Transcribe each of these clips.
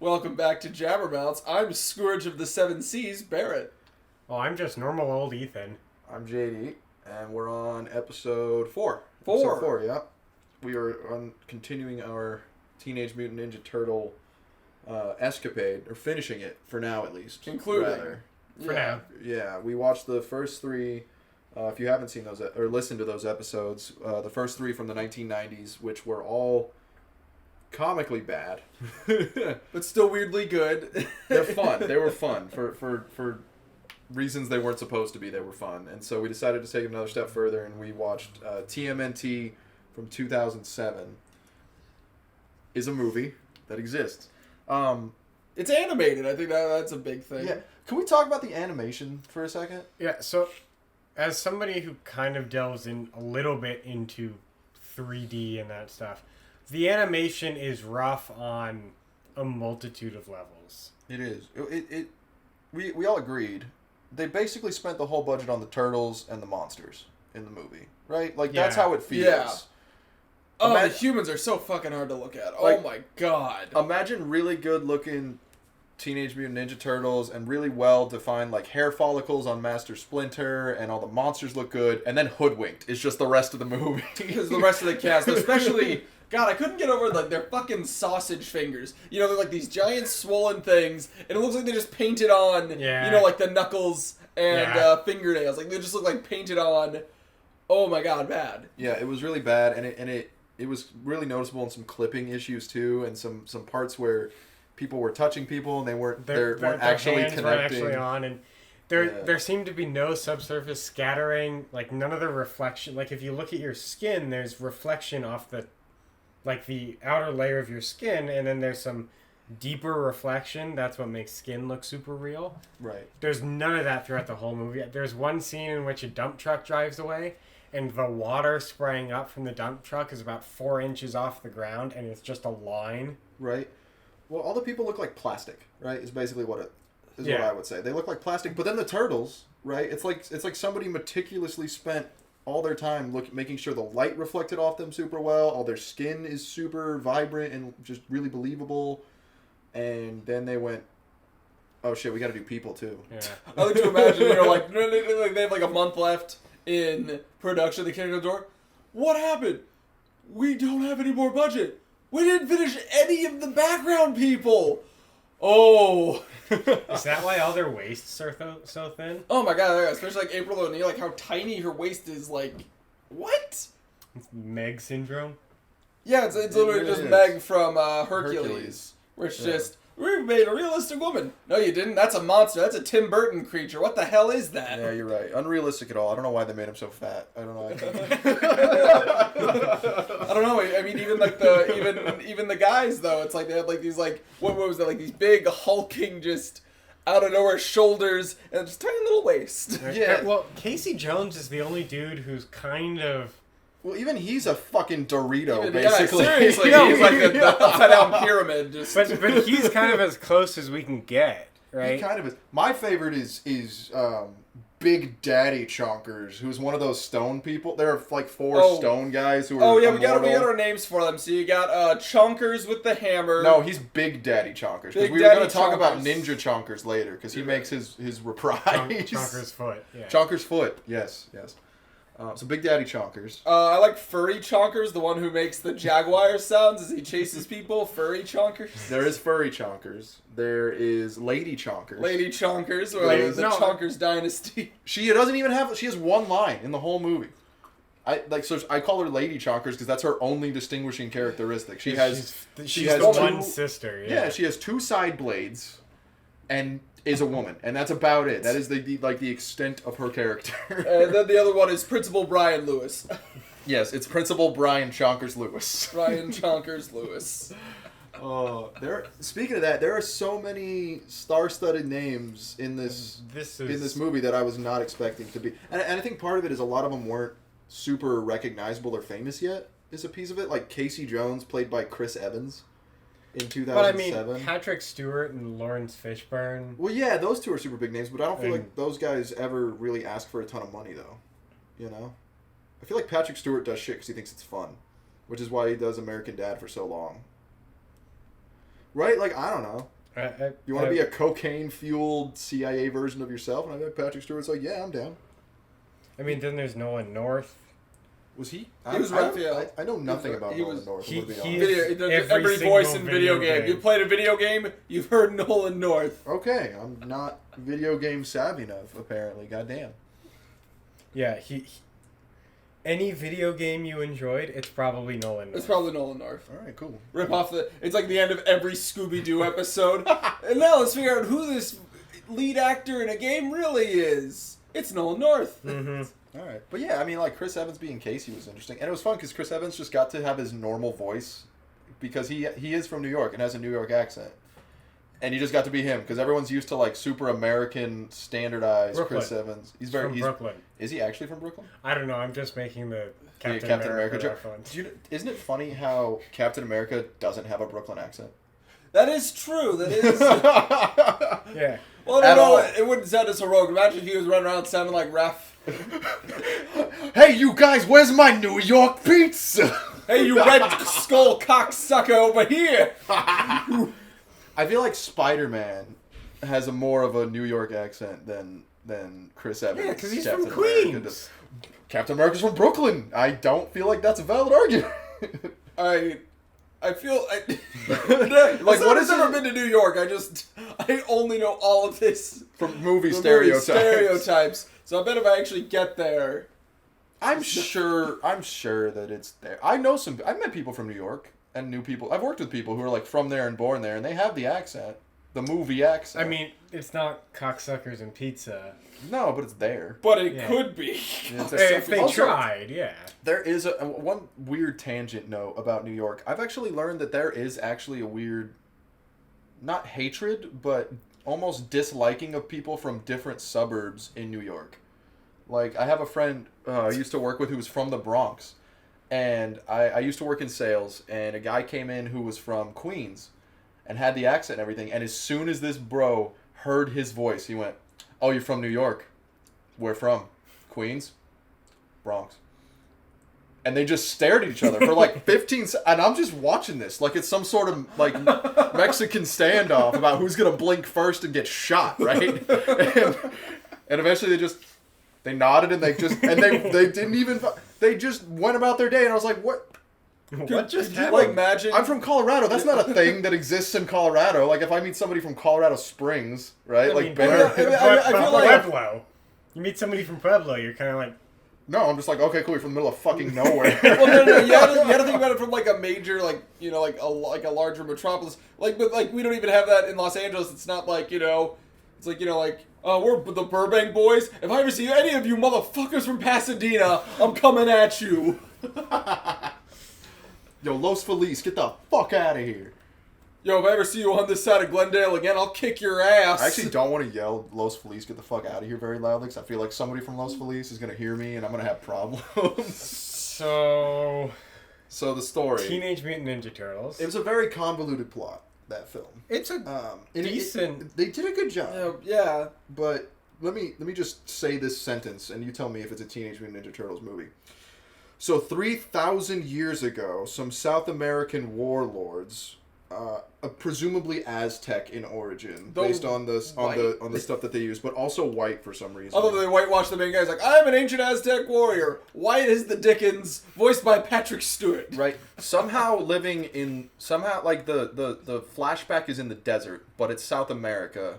Welcome back to Jabbermouths. I'm Scourge of the Seven Seas, Barrett. Oh, I'm just normal old Ethan. I'm JD, and we're on episode 4. Four. Episode 4, yeah. We are continuing our Teenage Mutant Ninja Turtle escapade, or finishing it, for now at least. Concluding. Rather. For now. Yeah, we watched the first 3, if you haven't seen those, or listened to those episodes, the first 3 from the 1990s, which were all comically bad. But still weirdly good. They're fun. They were fun. For reasons they weren't supposed to be, they were fun. And so we decided to take it another step further, and we watched TNMT from 2007. Is a movie that exists. It's animated. I think that's a big thing. Yeah. Can we talk about the animation for a second? Yeah, so as somebody who kind of delves in a little bit into 3D and that stuff, the animation is rough on a multitude of levels. It is. We all agreed. They basically spent the whole budget on the turtles and the monsters in the movie, right? Like, that's how it feels. Yeah. Oh, the humans are so fucking hard to look at. Like, oh my god. Imagine really good looking Teenage Mutant Ninja Turtles and really well defined like hair follicles on Master Splinter, and all the monsters look good, and then Hoodwinked is just the rest of the movie. Because the rest of the cast, especially, God, I couldn't get over like their fucking sausage fingers. You know, they're like these giant swollen things, and it looks like they just painted on, you know, like the knuckles and fingernails. Like they just look like painted on. Oh my god, bad. Yeah, it was really bad, and it was really noticeable in some clipping issues too, and some parts where people were touching people and they weren't actually connecting. Weren't actually on, and there seemed to be no subsurface scattering. Like none of the reflection. Like if you look at your skin, there's reflection off the outer layer of your skin, and then there's some deeper reflection. That's what makes skin look super real. Right. There's none of that throughout the whole movie. There's one scene in which a dump truck drives away, and the water spraying up from the dump truck is about 4 inches off the ground, and it's just a line. Right. Well, all the people look like plastic, right? Is basically what what I would say. They look like plastic, but then the turtles, right? It's like somebody meticulously spent all their time making sure the light reflected off them super well. All their skin is super vibrant and just really believable. And then they went, oh shit, we got to do people too. Yeah. I like to imagine like they have like a month left in production. They came to the door. What happened? We don't have any more budget. We didn't finish any of the background people. Oh. Is that why all their waists are so thin? Oh my god, especially like April O'Neil, like how tiny her waist is. Like, what? It's Meg syndrome. Yeah, it's literally really just is. Meg from Hercules. Where it's just, we've made a realistic woman. No, you didn't. That's a monster. That's a Tim Burton creature. What the hell is that? Yeah, you're right. Unrealistic at all. I don't know why they made him so fat. I don't know. I don't know. I mean, even like even the guys though, it's like they have like these like what was that, like these big hulking just out of nowhere shoulders and just tiny little waist. Yeah. Well, Casey Jones is the only dude who's kind of. Well, even he's a fucking Dorito, basically. Yeah, seriously, he's like the upside down pyramid. Just. But he's kind of as close as we can get, right? He kind of is. My favorite is Big Daddy Chonkers, who's one of those stone people. There are like 4 stone guys who are Oh yeah, immortal. we got our names for them. So you got Chonkers with the hammer. No, he's Big Daddy Chonkers. Because we were going to talk about Ninja Chonkers later, because he makes his reprise. Chonker's foot. Yeah. Chonker's foot. Yes. So Big Daddy Chonkers. I like Furry Chonkers, the one who makes the jaguar sounds as he chases people. Furry Chonkers. There is Furry Chonkers. There is Lady Chonkers. Lady Chonkers, or the Chonkers dynasty. She doesn't even have. She has one line in the whole movie. I call her Lady Chonkers because that's her only distinguishing characteristic. She has one sister. Yeah, she has 2 side blades, and is a woman, and that's about it. That is the extent of her character. And then the other one is Principal Brian Lewis. Yes, it's Principal Brian Chonkers Lewis. Brian Chonkers Lewis. Oh, speaking of that, there are so many star-studded names in this movie that I was not expecting to be. And I think part of it is a lot of them weren't super recognizable or famous yet. Is a piece of it, like Casey Jones, played by Chris Evans. In 2007. But I mean, Patrick Stewart and Lawrence Fishburne. Well, yeah, those 2 are super big names, but I don't feel like those guys ever really ask for a ton of money, though. You know? I feel like Patrick Stewart does shit because he thinks it's fun, which is why he does American Dad for so long. Right? Like, I don't know. You want to be a cocaine-fueled CIA version of yourself? And I bet Patrick Stewart's like, yeah, I'm down. I mean, then there's Nolan North. Was he? He was Raphael. I know nothing about Nolan North. Every voice in video game. You played a video game, you've heard Nolan North. Okay, I'm not video game savvy enough, apparently. Goddamn. Yeah, any video game you enjoyed, it's probably Nolan North. It's probably Nolan North. All right, cool. Rip off it's like the end of every Scooby-Doo episode. And now let's figure out who this lead actor in a game really is. It's Nolan North. Mm-hmm. All right. But yeah, I mean, like, Chris Evans being Casey was interesting. And it was fun because Chris Evans just got to have his normal voice because he is from New York and has a New York accent. And he just got to be him because everyone's used to, like, super American, standardized Brooklyn. Chris Evans. He's Brooklyn. Is he actually from Brooklyn? I don't know. I'm just making the Captain America reference. Isn't it funny how Captain America doesn't have a Brooklyn accent? That is true. That is. Yeah. Well, no, it wouldn't sound as heroic. Imagine if he was running around sounding like Raph. Hey, you guys, where's my New York pizza? Hey, you red skull cocksucker over here. I feel like Spider-Man has a more of a New York accent than Chris Evans. Yeah, because he's Captain from Queens. America does. Captain America's from Brooklyn. I don't feel like that's a valid argument. I feel like what has ever been to New York? I only know all of this from movie stereotypes. So I bet if I actually get there, I'm sure that it's there. I've met people from New York and new people. I've worked with people who are like from there and born there, and they have the accent, the movie accent. I mean, it's not cocksuckers and pizza. No, but it's there. But it could be. If they tried, yeah. There is one weird tangent note about New York. I've actually learned that there is actually a weird, not hatred, but almost disliking of people from different suburbs in New York. Like, I have a friend I used to work with who was from the Bronx. And I used to work in sales, and a guy came in who was from Queens and had the accent and everything. And as soon as this bro heard his voice, he went, "Oh, you're from New York? Where from? Queens? Bronx." And they just stared at each other for like 15 seconds. And I'm just watching this like it's some sort of like Mexican standoff about who's going to blink first and get shot, right? And eventually they nodded and they didn't even... They just went about their day, and I was like, "What? What just happened?" Like, imagine... I'm from Colorado. That's not a thing that exists in Colorado. Like, if I meet somebody from Colorado Springs, right? I like, feel like Pueblo. You meet somebody from Pueblo, you're kind of like... No, I'm just like, okay, cool. You're from the middle of fucking nowhere. Well, no. You gotta think about it from like a major, like, you know, like a larger metropolis. Like, but like we don't even have that in Los Angeles. It's not like, you know, it's like, you know, like, we're the Burbank boys. If I ever see any of you motherfuckers from Pasadena, I'm coming at you. Yo, Los Feliz, get the fuck out of here. Yo, if I ever see you on this side of Glendale again, I'll kick your ass. I actually don't want to yell Los Feliz, get the fuck out of here very loudly, because I feel like somebody from Los Feliz is going to hear me, and I'm going to have problems. So the story. Teenage Mutant Ninja Turtles. It was a very convoluted plot, that film. It's a decent... They did a good job. Yeah. But let me just say this sentence, and you tell me if it's a Teenage Mutant Ninja Turtles movie. So 3,000 years ago, some South American warlords... presumably Aztec in origin, based on the stuff that they use, but also white for some reason. Although they whitewash the main guy, he's like, "I'm an ancient Aztec warrior. White is the Dickens, voiced by Patrick Stewart." Right. Somehow like the flashback is in the desert, but it's South America,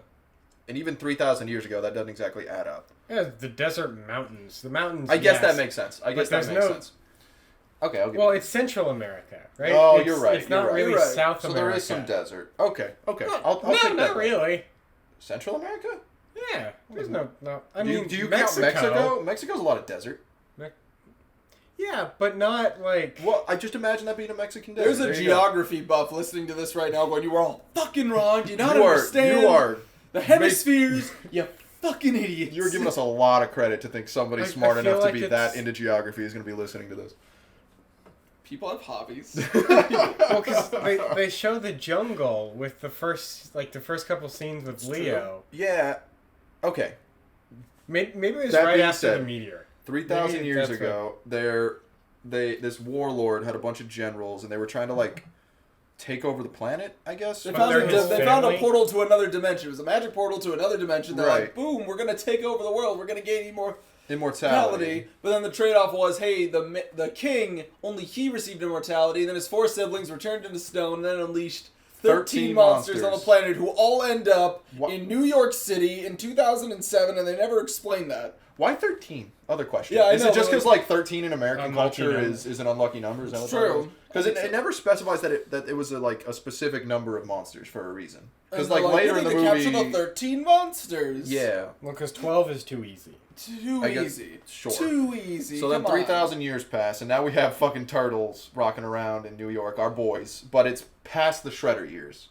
and even 3,000 years ago, that doesn't exactly add up. Yeah, the desert mountains. The mountains. I guess that makes sense. Sense. Okay, I'll give Well, it's Central America, right? Oh, you're right. It's not really South America. So there is some desert. Okay. I'll take that. Not really. Central America? Yeah. There's no. I do mean, do you count Mexico? Mexico's a lot of desert. Yeah, but not like... Well, I just imagine that being a Mexican desert. There's a geography buff listening to this right now going, "You are all fucking wrong. Do you not understand? You are. The hemispheres, you fucking idiots." You're giving us a lot of credit to think somebody smart enough to be that into geography is going to be listening to this. People have hobbies. Well, because they show the jungle with the first couple scenes with Leo. True. Yeah. Okay. Maybe it was right after the meteor. 3,000 years ago, this warlord had a bunch of generals, and they were trying to take over the planet, I guess. They found a portal to another dimension. It was a magic portal to another dimension. They're like, boom, we're going to take over the world. We're going to gain immortality. But then the trade-off was, hey, the king, only he received immortality, and then his 4 siblings were turned into stone and then unleashed 13 monsters on the planet who all end up in New York City in 2007, and they never explained that. Why 13? Other question. Yeah, is it just because 13 in American culture is an unlucky number? Is that true? Because it never specifies that it was a specific number of monsters for a reason. Because later in the movie, capture the 13 monsters. Yeah. Well, because 12 is too easy. Too easy. So then 3,000 years pass, and now we have fucking turtles rocking around in New York, our boys. But it's past the Shredder years.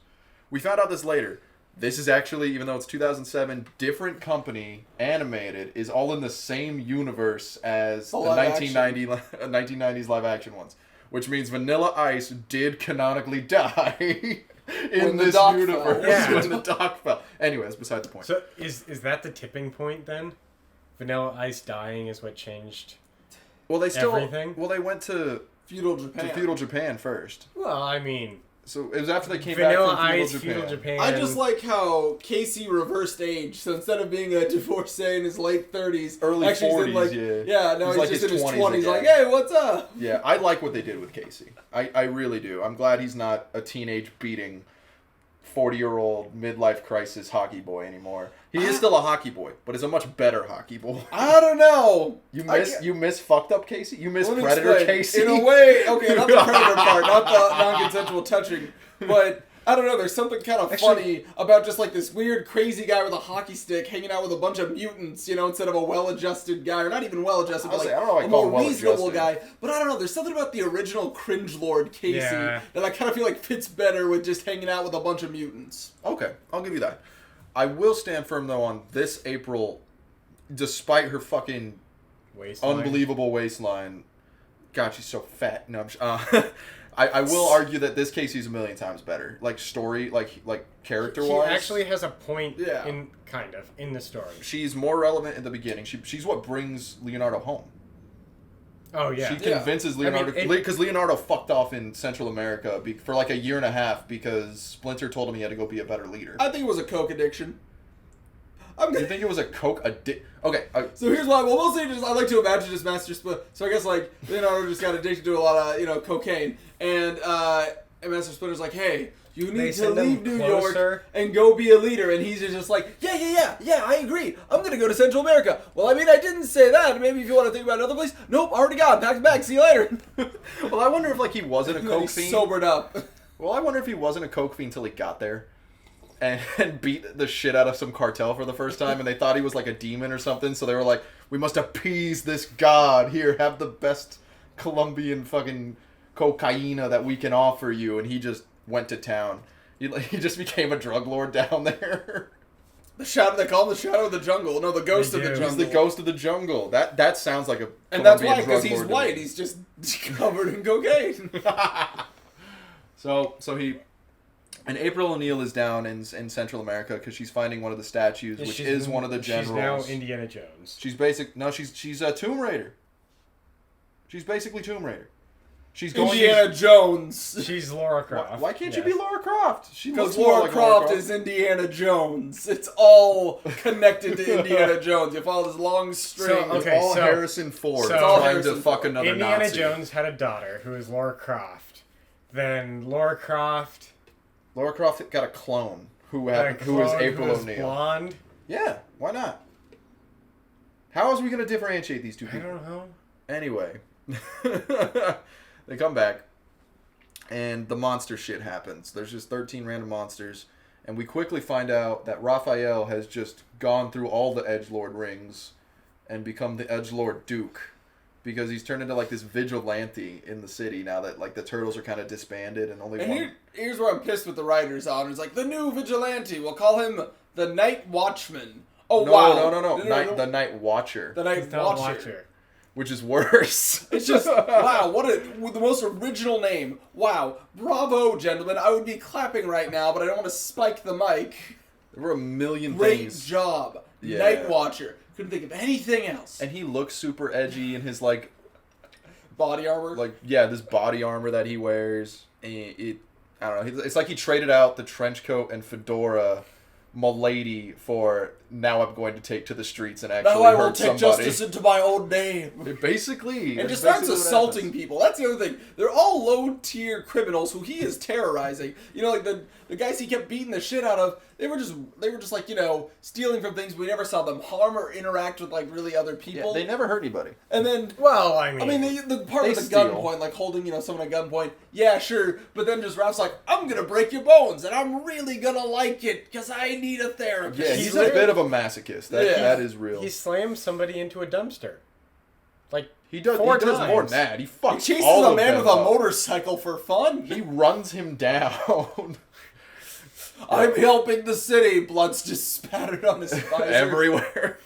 We found out this later. This is actually, even though it's 2007, different company, animated, is all in the same universe as the 1990s live action ones. Which means Vanilla Ice did canonically die in this universe when the dock fell. Anyways, beside the point. So is that the tipping point then? Vanilla Ice dying is what changed everything? Well, they went to feudal Japan first. Well, I mean... So it was after they came Vanilla back from Ice, feudal Japan. I just like how Casey reversed age. So instead of being a divorcee in his late 30s, early 40s, now he's just in his 20s. Like, hey, what's up? Yeah, I like what they did with Casey. I really do. I'm glad he's not a teenage beating 40-year-old midlife crisis hockey boy anymore. He is still a hockey boy, but is a much better hockey boy. I don't know. You miss fucked up Casey? You miss Predator Casey? In a way, okay, not the Predator part, not the non-consensual touching, but I don't know, there's something kind of funny about just this weird crazy guy with a hockey stick hanging out with a bunch of mutants, instead of a well-adjusted guy, or not even well-adjusted, but a more reasonable guy. But I don't know, there's something about the original cringelord Casey that I kind of feel like fits better with just hanging out with a bunch of mutants. Okay, I'll give you that. I will stand firm, though, on this April, despite her fucking unbelievable waistline. God, she's so fat. No, I will argue that this Casey's a million times better. Story, character-wise. She actually has a point in the story. She's more relevant in the beginning. She's what brings Leonardo home. Oh, yeah. She convinces Leonardo... Because Leonardo fucked off in Central America for a year and a half because Splinter told him he had to go be a better leader. I think it was a coke addiction. You think it was a coke addiction? Okay. So here's why. Well, mostly I like to imagine just Master Splinter. So I guess Leonardo just got addicted to a lot of cocaine, and Master Splinter's like, hey, you need to leave New York and go be a leader, and he's just like, yeah, I agree. I'm gonna go to Central America. Well, I mean, I didn't say that. Maybe if you want to think about another place. Nope, already got. Packed back. See you later. Well, I wonder if he wasn't a coke fiend. Sobered up. Well, I wonder if he wasn't a coke fiend until he got there. And beat the shit out of some cartel for the first time, and they thought he was like a demon or something, so they were like, we must appease this god. Here, have the best Colombian fucking cocaina that we can offer you, and he just went to town. He just became a drug lord down there. They call him the Shadow of the Jungle. No, the Ghost of the Jungle. He's the Ghost of the Jungle. That sounds like a and Colombian that's why, because he's white. He's just covered in cocaine. So he... And April O'Neil is down in Central America because she's finding one of the statues, which is one of the generals. She's now Indiana Jones. She's a Tomb Raider. She's basically Tomb Raider. She's going Indiana Jones. She's Laura Croft. Why can't she be Laura Croft? Because Laura Croft is Indiana Jones. It's all connected to Indiana Jones. You follow this long string. It's all Harrison Ford trying to fuck another Indiana Nazi. Jones had a daughter who is Laura Croft. Then Laura Croft got a clone who is April O'Neil. Blonde. Yeah, why not? How else are we going to differentiate these two people? I don't know. Anyway, they come back, and the monster shit happens. There's just 13 random monsters, and we quickly find out that Raphael has just gone through all the edgelord rings and become the edgelord Duke. Because he's turned into this vigilante in the city now that the turtles are kind of disbanded and only one. Here's where I'm pissed with the writers on. It's the new vigilante. We'll call him the Night Watchman. Oh, wow. No. The Night Watcher. The Night Watcher. Which is worse. It's just, wow, with the most original name. Wow. Bravo, gentlemen. I would be clapping right now, but I don't want to spike the mic. There were a million Great things. job. Yeah. Night Watcher. Couldn't think of anything else. And he looks super edgy in his body armor. This body armor that he wears. I I don't know. It's like he traded out the trench coat and fedora milady for now I'm going to take to the streets and actually hurt somebody. Now I will take justice into my own name. Basically. And just starts assaulting people. That's the other thing. They're all low-tier criminals who he is terrorizing. You know, like the guys he kept beating the shit out of, they were just like, you know, stealing from things. We never saw them harm or interact with, like, really other people. Yeah, they never hurt anybody. And then... Well, the part with the gunpoint, like, holding, you know, someone at gunpoint, yeah, sure. But then just Ralph's like, I'm gonna break your bones, and I'm really gonna like it, because I need a therapist. Yeah, he's a bit of a masochist. That is real. He slams somebody into a dumpster. Like, he does more than that. He fucks chases all a man with a motorcycle for fun. He runs him down. I'm helping the city. Blood's just spattered on his visor. Everywhere.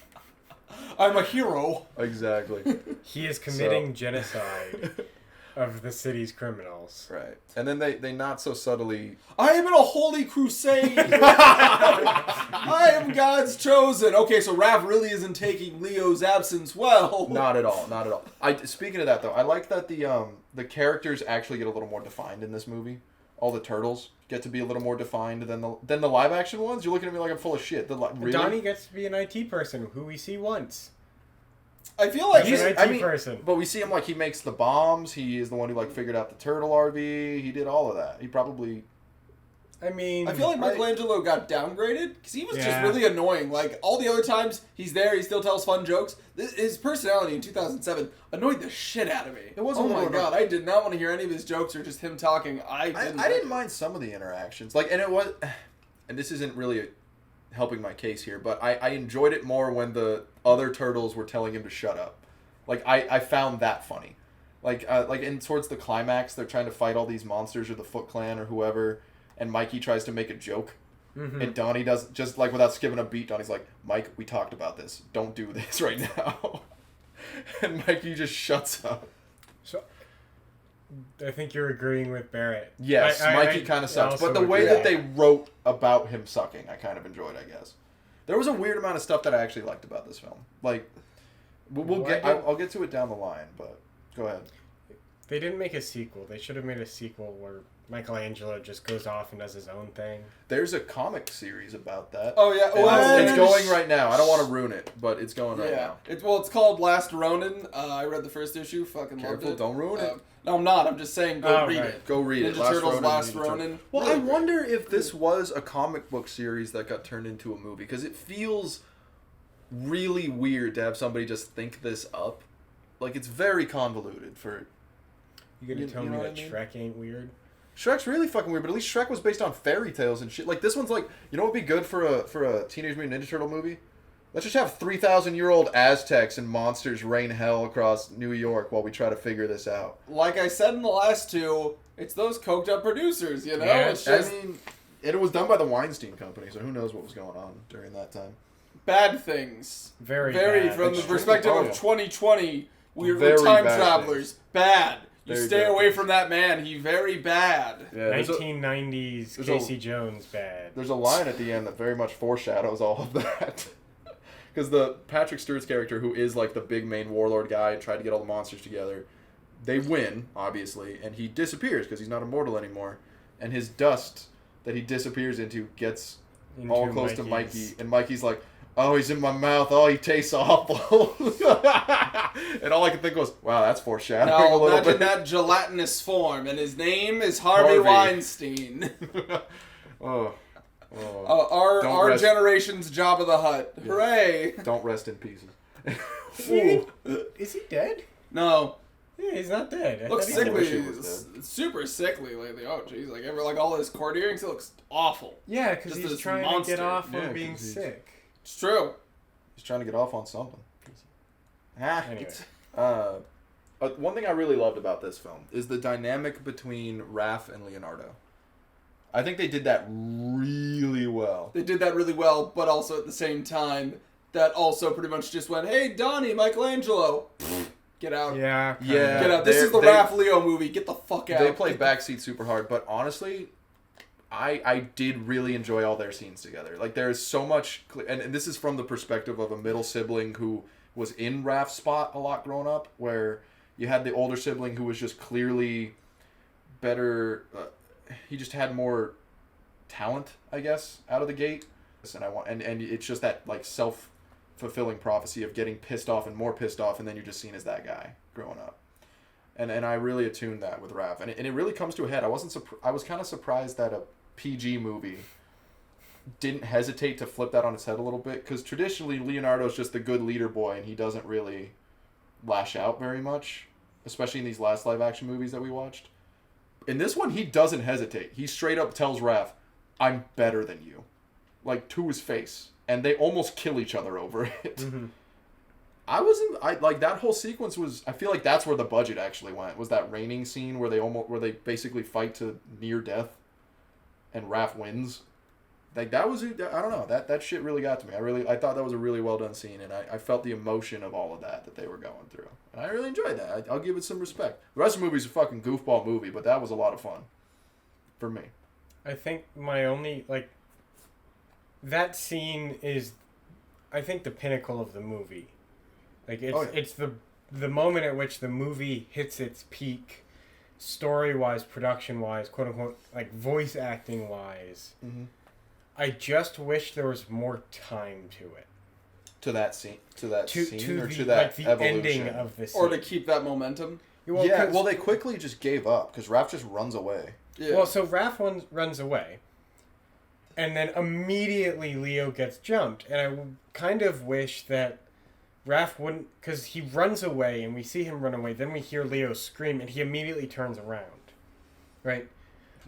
I'm a hero. Exactly. He is committing genocide of the city's criminals. Right. And then they not so subtly... I am in a holy crusade. I am God's chosen. Okay, so Raph really isn't taking Leo's absence well. Not at all. Not at all. Speaking of that, though, I like that the characters actually get a little more defined in this movie. All the turtles get to be a little more defined than the live action ones. You're looking at me like I'm full of shit. Really? Donnie gets to be an IT person who we see once. I feel like he's an IT person. But we see him like he makes the bombs. He is the one who like figured out the turtle RV. He did all of that. He probably... I feel like Michelangelo got downgraded because he was just really annoying. Like, all the other times he's there, he still tells fun jokes. His personality in 2007 annoyed the shit out of me. It was oh my god, I did not want to hear any of his jokes or just him talking. I didn't mind some of the interactions. Like, and it was... And this isn't really helping my case here, but I enjoyed it more when the other turtles were telling him to shut up. Like, I found that funny. Like in towards the climax, they're trying to fight all these monsters or the Foot Clan or whoever... And Mikey tries to make a joke. Mm-hmm. And Donnie does, just like without skipping a beat, Donnie's like, Mike, we talked about this. Don't do this right now. And Mikey just shuts up. So, I think you're agreeing with Barrett. Yes, Mikey kind of sucks. But the way that they wrote about him sucking, I kind of enjoyed, I guess. There was a weird amount of stuff that I actually liked about this film. Like, I'll get to it down the line, but go ahead. They didn't make a sequel. They should have made a sequel where Michelangelo just goes off and does his own thing. There's a comic series about that. Oh, yeah. It's going right now. I don't want to ruin it, but it's going right now. It's called Last Ronin. I read the first issue. Fucking loved it. Don't ruin it. No, I'm not. I'm just saying go read it. Go read it. Ninja Turtles Last Ronin. Well, really I wonder if this was a comic book series that got turned into a movie, because it feels really weird to have somebody just think this up. Like, it's very convoluted for... You gonna tell me that Shrek ain't weird? Shrek's really fucking weird, but at least Shrek was based on fairy tales and shit. Like, this one's like, you know what would be good for a Teenage Mutant Ninja Turtle movie? Let's just have 3,000-year-old Aztecs and monsters rain hell across New York while we try to figure this out. Like I said in the last two, it's those coked up producers, you know? Yeah, it's just... it was done by the Weinstein Company, so who knows what was going on during that time. Bad things. Very bad. From the perspective of 2020, we're time travelers. Things. Bad. You stay away from that man. He very bad. Yeah, 1990s Casey Jones bad. There's a line at the end that very much foreshadows all of that. Because the Patrick Stewart's character, who is like the big main warlord guy, tried to get all the monsters together. They win, obviously, and he disappears because he's not immortal anymore. And his dust that he disappears into gets all close to Mikey. And Mikey's like, oh, he's in my mouth. Oh, he tastes awful. And all I could think was, wow, that's foreshadowing a little bit. Imagine that gelatinous form, and his name is Harvey Weinstein. Our generation's Jabba the Hutt. Yeah. Hooray! Don't rest in pieces. Is he dead? No. Yeah, he's not dead. Looks sickly. Super sickly lately. Oh, jeez. Like all his cord earrings, it looks awful. Yeah, because he's trying to get off on being sick. It's true. He's trying to get off on something. Anyway. One thing I really loved about this film is the dynamic between Raph and Leonardo. I think they did that really well. They did that really well, but also at the same time, that also pretty much just went, hey, Donnie, Michelangelo. Get out. Yeah. Get out. This is the Raph Leo movie. Get the fuck out. They play backseat super hard, but honestly... I did really enjoy all their scenes together. Like, there's so much... And this is from the perspective of a middle sibling who was in Raph's spot a lot growing up, where you had the older sibling who was just clearly better... he just had more talent, I guess, out of the gate. And it's just that like self-fulfilling prophecy of getting pissed off and more pissed off, and then you're just seen as that guy growing up. And I really attuned that with Raph, and it really comes to a head. I was kind of surprised that a PG movie didn't hesitate to flip that on its head a little bit, because traditionally Leonardo's just the good leader boy, and he doesn't really lash out very much, especially in these last live action movies that we watched. In this one, he doesn't hesitate. He straight up tells Raph, "I'm better than you," like to his face, and they almost kill each other over it. Mm-hmm. I like that whole sequence was. I feel like that's where the budget actually went. Was that raining scene where they basically fight to near death, and Raph wins. Like that was, I don't know, that shit really got to me. I thought that was a really well done scene, and I felt the emotion of all of that they were going through, and I really enjoyed that. I'll give it some respect. The rest of the movie's a fucking goofball movie, but that was a lot of fun for me. I think my only that scene is, I think, the pinnacle of the movie. Like it's the moment at which the movie hits its peak, story-wise, production-wise, quote-unquote, like voice acting-wise. Mm-hmm. I just wish there was more time to it. To that scene, or to that the evolution. Ending of the scene. Or to keep that momentum. Well, they quickly just gave up because Raph just runs away. Yeah. Well, so Raph runs away, and then immediately Leo gets jumped, and I kind of wish that Raph wouldn't, because he runs away, and we see him run away, then we hear Leo scream, and he immediately turns around, right?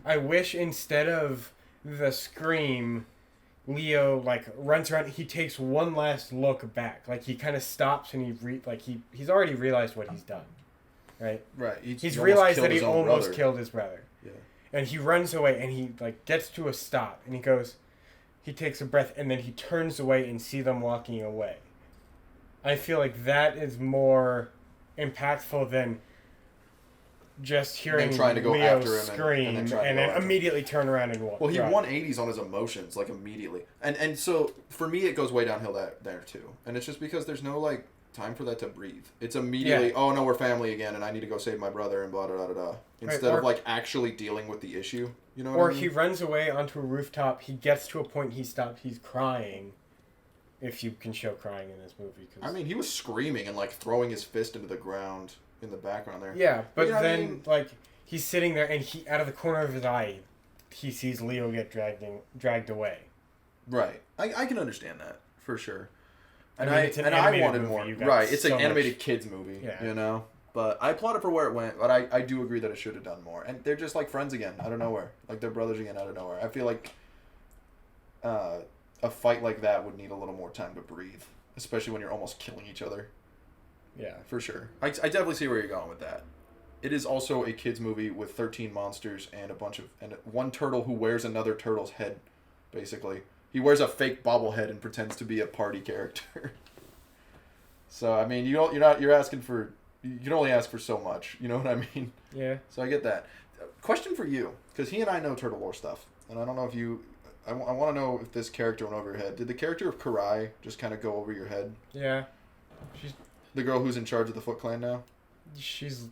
I wish instead of the scream, Leo runs around. He takes one last look back, he kind of stops and he's already realized what he's done, right? Right. He's realized that he almost killed his brother. Yeah. And he runs away and he gets to a stop and he takes a breath and then he turns away and see them walking away. I feel like that is more impactful than just hearing Leo scream and then immediately turn around and walk. Well, he 180s on his emotions, immediately. And so, for me, it goes way downhill there, too. And it's just because there's no, time for that to breathe. It's immediately, oh, no, we're family again, and I need to go save my brother, and blah, blah, blah, blah. Instead of, actually dealing with the issue. You know what I mean? Or he runs away onto a rooftop, he gets to a point, he's crying. If you can show crying in this movie. I mean, he was screaming and, throwing his fist into the ground in the background there. Yeah, but then he's sitting there and he out of the corner of his eye he sees Leo get dragged away. Right. I can understand that for sure. And I wanted more. Right. It's an animated kids movie, yeah. But I applauded for where it went, but I do agree that it should have done more. And they're just friends again out of nowhere. They're brothers again out of nowhere. I feel like a fight like that would need a little more time to breathe, especially when you're almost killing each other. Yeah. For sure. I definitely see where you're going with that. It is also a kids movie with 13 monsters and one turtle who wears another turtle's head, basically. He wears a fake bobblehead and pretends to be a party character. So, I mean, you can only ask for so much, you know what I mean? Yeah. So I get that. Question for you, because he and I know Turtle Lore stuff, and I don't know if I want to know if this character went over your head. Did the character of Karai just kind of go over your head? Yeah. She's the girl who's in charge of the Foot Clan now? She's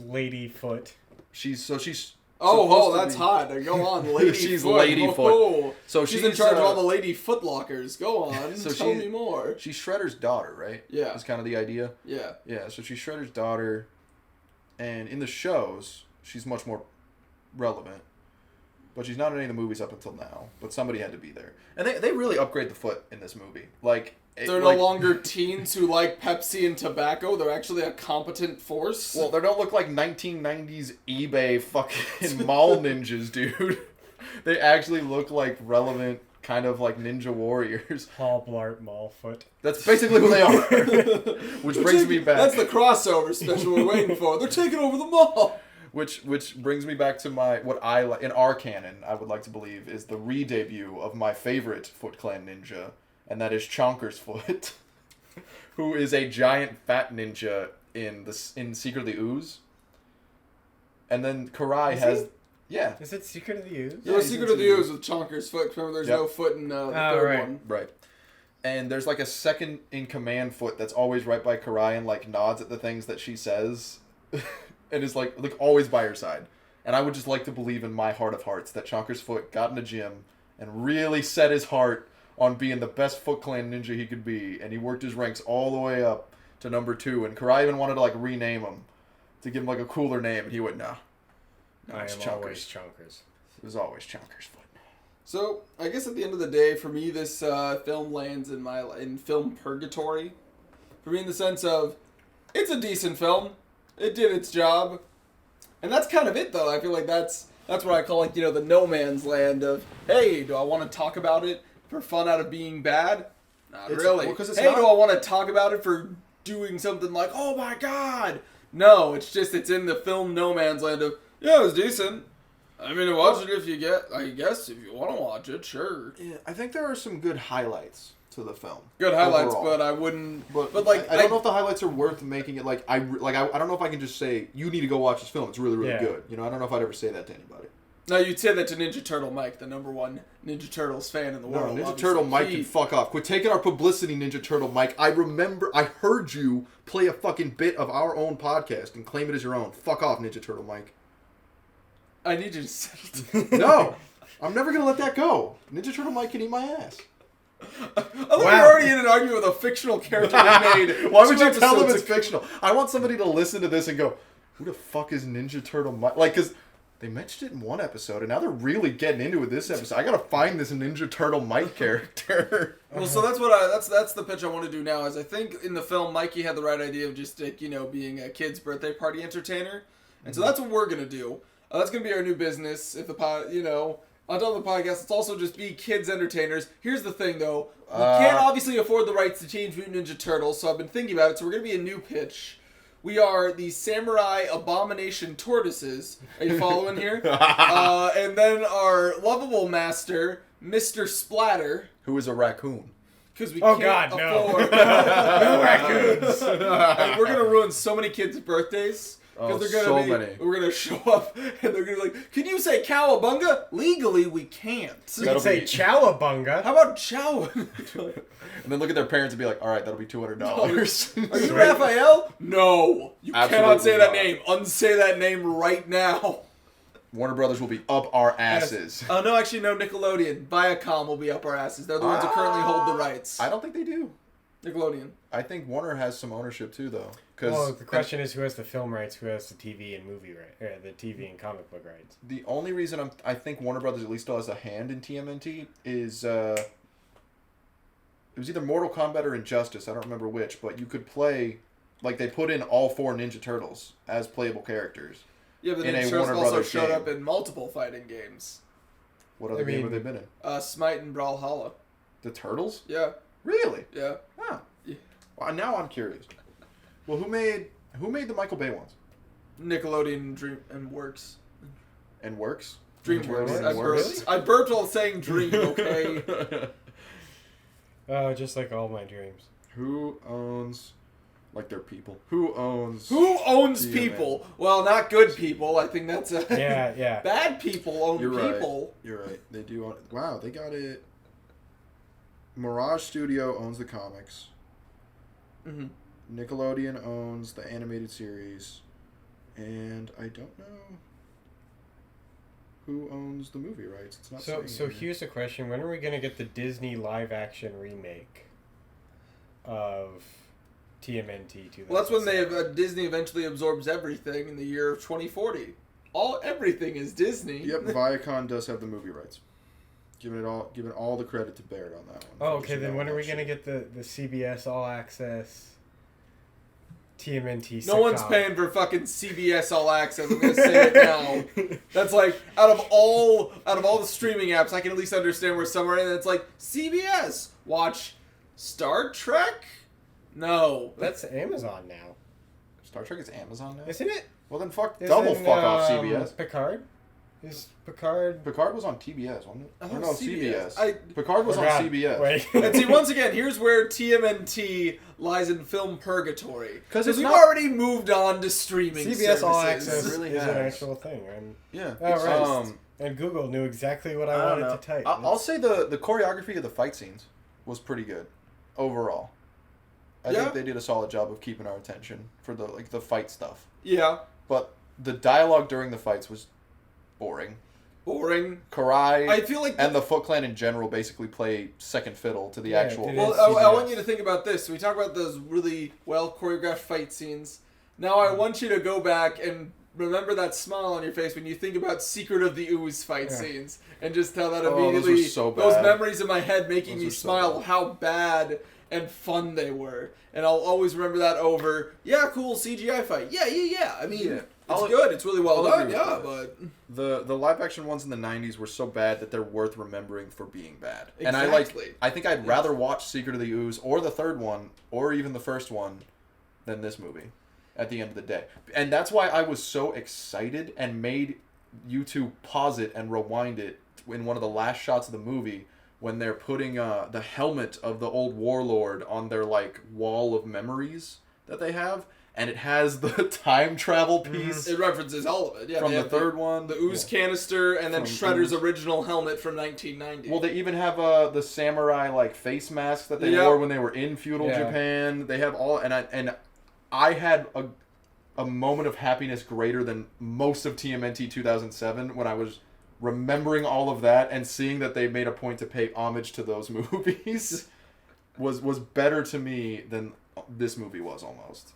Lady Foot. She's that's hot. Go on, Lady She's Foot. Lady Foot. Oh. So she's in charge of all the Lady Foot Lockers. Go on. So tell me more. She's Shredder's daughter, right? Yeah. That's kind of the idea. Yeah. Yeah, so she's Shredder's daughter, and in the shows, she's much more relevant. But she's not in any of the movies up until now. But somebody had to be there. And they really upgrade the Foot in this movie. They're no longer teens who like Pepsi and tobacco. They're actually a competent force. Well, they don't look like 1990s eBay fucking mall ninjas, dude. They actually look like relevant, kind of ninja warriors. Paul Blart Mallfoot. That's basically who they are. Which brings me back. That's the crossover special we're waiting for. They're taking over the mall. Which brings me back to in our canon, I would like to believe, is the re-debut of my favorite Foot Clan ninja, and that is Chonker's Foot, who is a giant fat ninja in Secret of the Ooze. And then Karai has... Yeah. Is it Secret of the Ooze? Yeah, Secret of the Ooze with Chonker's Foot. Remember, there's no foot in the third one. Right. And there's a second in command Foot that's always right by Karai and nods at the things that she says. And is always by her side. And I would just like to believe in my heart of hearts that Chonker's Foot got in the gym and really set his heart on being the best Foot Clan ninja he could be. And he worked his ranks all the way up to number 2. And Karai even wanted to, like, rename him to give him, like, a cooler name. And he went, nah. I am always Chonkers. It was always Chonker's Foot. So, I guess at the end of the day, for me, this film lands in film purgatory. For me, in the sense of, it's a decent film. It did its job. And that's kind of it, though. I feel like that's what I call, like, the no man's land of, hey, do I want to talk about it for fun out of being bad? Not really. Well, do I want to talk about it for doing something like, oh my god? No, it's in the film no man's land of, yeah, it was decent. I mean, watch it if you if you want to watch it, sure. Yeah, I think there are some good highlights to the film. Good highlights, overall. But I wouldn't. But like, I don't know if the highlights are worth making it. I don't know if I can just say you need to go watch this film. It's really good. I don't know if I'd ever say that to anybody. No, you'd say that to Ninja Turtle Mike, the #1 Ninja Turtles fan in the world. Ninja Turtle Mike can fuck off. Quit taking our publicity, Ninja Turtle Mike. I heard you play a fucking bit of our own podcast and claim it as your own. Fuck off, Ninja Turtle Mike. I need you to settle. No, I'm never gonna let that go. Ninja Turtle Mike can eat my ass. I thought you're already in an argument with a fictional character we made. Why would you tell them it's fictional? I want somebody to listen to this and go, who the fuck is Ninja Turtle Mike? Like, because they mentioned it in one episode, and now they're really getting into it this episode. I gotta find this Ninja Turtle Mike character. Well, so that's the pitch I want to do now. Is I think in the film, Mikey had the right idea of just being a kid's birthday party entertainer, and so that's what we're gonna do. That's gonna be our new business. If the on top of the podcast, let's also just be kids entertainers. Here's the thing, though. We can't obviously afford the rights to Teenage Mutant Ninja Turtles, so I've been thinking about it. So we're going to be a new pitch. We are the Samurai Abomination Tortoises. Are you following here? And then our lovable master, Mr. Splatter. Who is a raccoon. Because we can't afford... No raccoons. We're going to ruin so many kids' birthdays. Because many. We're going to show up and they're going to be like, can you say cowabunga? Legally, we can't. You can say chowabunga. How about chow? And then look at their parents and be like, all right, that'll be $200. Are you Raphael? No. You cannot say that name. Unsay that name right now. Warner Brothers will be up our asses. Oh, no, actually, no, Nickelodeon. Viacom will be up our asses. They're the ones who currently hold the rights. I don't think they do. Nickelodeon. I think Warner has some ownership too, though. Well, the question is who has the film rights, who has the TV and movie rights, the TV and comic book rights. The only reason I think Warner Brothers at least still has a hand in TMNT is it was either Mortal Kombat or Injustice. I don't remember which, but you could play they put in all 4 Ninja Turtles as playable characters. Yeah, but the Ninja Turtles also showed up in multiple fighting games. What other game have they been in? Smite and Brawlhalla. The Turtles? Yeah. Really? Yeah. Huh. Yeah. Well, now I'm curious. Well, who made the Michael Bay ones? Nickelodeon and Works. And Works? DreamWorks. I burped while saying Dream, okay? Oh, just like all my dreams. Who owns... their people. Who owns people? Well, not good people. I think that's a... Yeah. Bad people own people. You're right. They do own... Wow, they got it... Mirage Studio owns the comics. Mm-hmm. Nickelodeon owns the animated series. And I don't know who owns the movie rights. It's not so here's the question. When are we going to get the Disney live-action remake of TMNT? Well, that's when Disney eventually absorbs everything in the year of 2040. Everything is Disney. Yep, Viacom does have the movie rights. Giving all the credit to Barrett on that one. Oh, okay. Then when are we gonna get the CBS All Access TMNT? No one's paying for fucking CBS All Access. I'm gonna say it now. That's out of all the streaming apps, I can at least understand where somewhere in it's CBS. Watch Star Trek. No, that's Amazon now. Star Trek is Amazon now, isn't it? Well then, fuck off CBS. Picard. Is Picard... Picard was on TBS, wasn't it? Oh, no, CBS. Picard was on CBS. Wait. And see, once again, here's where TMNT lies in film purgatory. Because we've already moved on to streaming CBS services. All Access is an actual thing. Yeah. Oh, right. And Google knew exactly what I wanted to type. I'll say the choreography of the fight scenes was pretty good, overall. I think they did a solid job of keeping our attention for the fight stuff. Yeah. But the dialogue during the fights was boring. Karai, I feel like and the Foot Clan in general basically play second fiddle to the actual. Well, I want you to think about this. We talk about those really well choreographed fight scenes. Now I want you to go back and remember that smile on your face when you think about Secret of the Ooze fight scenes, and just how that immediately those were so bad. Those memories in my head making me smile how bad and fun they were, and I'll always remember that over. Yeah, cool CGI fight. Yeah. I mean. It's good. It's really well done. Yeah, but the live action ones in the '90s were so bad that they're worth remembering for being bad. Exactly. And I think I'd rather watch Secret of the Ooze or the third one or even the first one than this movie. At the end of the day, and that's why I was so excited and made you two pause it and rewind it in one of the last shots of the movie when they're putting the helmet of the old warlord on their like wall of memories that they have. And it has the time travel piece. It references all of it. Yeah, from the third one. The Ooze canister, and then Shredder's original helmet from 1990. Well, they even have the samurai like face masks that they wore when they were in feudal Japan. They have all, and I had a moment of happiness greater than most of TMNT 2007 when I was remembering all of that and seeing that they made a point to pay homage to those movies was better to me than this movie was almost.